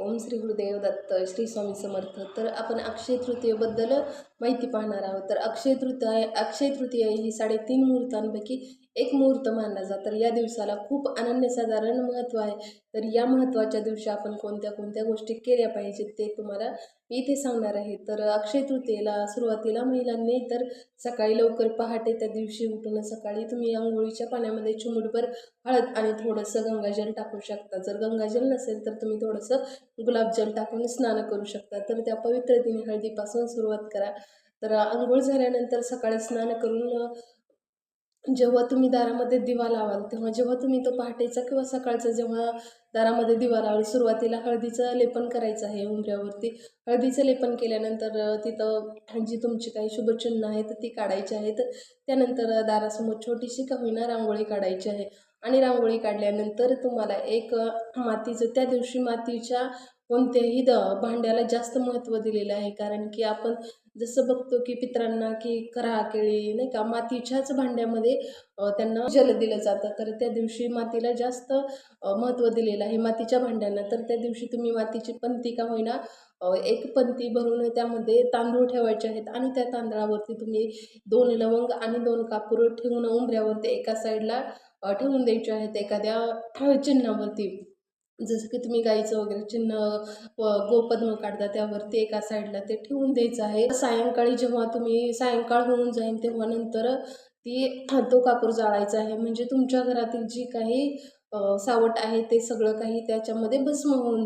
ओम श्री गुरुदेव दत्त, श्री स्वामी समर्थ. तर आपण अक्षय तृतीयेबद्दल माहिती पाहणार आहोत. तर अक्षय तृतीया ही 3.5 मुहूर्तांपैकी एक मुहूर्त मानला जातो. तर या दिवसाला खूप अनन्यसाधारण महत्त्व आहे. तर या महत्त्वाच्या दिवशी आपण कोणत्या कोणत्या गोष्टी केल्या पाहिजेत ते तुम्हाला मी इथे सांगणार आहे. तर अक्षय तृतीयेला सुरुवातीला महिलांनी तर सकाळी लवकर पहाटे त्या दिवशी उठून सकाळी तुम्ही अंघोळीच्या पाण्यामध्ये चिमूटभर हळद आणि थोडंसं गंगाजल टाकू शकता. जर गंगाजल नसेल तर तुम्ही थोडंसं गुलाबजल टाकून स्नान करू शकता. तर त्या पवित्र दिनी हळदीपासून सुरुवात करा. तर अंघोळ झाल्यानंतर सकाळी स्नान करून जेव्हा तुम्ही दारामध्ये दिवा लावाल, तेव्हा जेव्हा तुम्ही तो पहाटेचा किंवा सकाळचा जेव्हा दारामध्ये दिवा लावाल, सुरुवातीला हळदीचं लेपन करायचं आहे उंबऱ्यावरती. हळदीचं लेपन केल्यानंतर तिथं जी तुमची काही शुभचिन्ह आहेत ती काढायची आहेत. त्यानंतर दारासमोर छोटीशी का होईना रांगोळी काढायची आहे आणि रांगोळी काढल्यानंतर तुम्हाला एक मातीचं त्या दिवशी मातीच्या कोणत्याही भांड्याला जास्त महत्त्व दिलेलं आहे. कारण की आपण जसं बघतो की पितरांना की करा केळी नाही का मातीच्याच भांड्यामध्ये त्यांना जल दिलं जातं. तर त्या दिवशी मातीला जास्त महत्त्व दिलेलं आहे मातीच्या भांड्यांना. तर त्या दिवशी तुम्ही मातीची पंती का होईना एक पंती भरून त्यामध्ये तांदूळ ठेवायचे आहेत आणि त्या तांदळावरती तुम्ही 2 लवंग आणि 2 कापूर ठेवून उंबऱ्यावरती एका साईडला ठेवून द्यायचे आहेत एखाद्या चिन्हावरती. जसं की तुम्ही गाईचं वगैरे चिन्ह गोपद्म काढता त्यावरती एका साईडला ते ठेवून द्यायचं आहे. सायंकाळी जेव्हा तुम्ही सायंकाळ होऊन जाईल तेव्हा नंतर तो कापूर जाळायचा आहे. म्हणजे तुमच्या घरातील जी काही सावट आहे ते सगळं काही त्याच्यामध्ये भस्म होऊन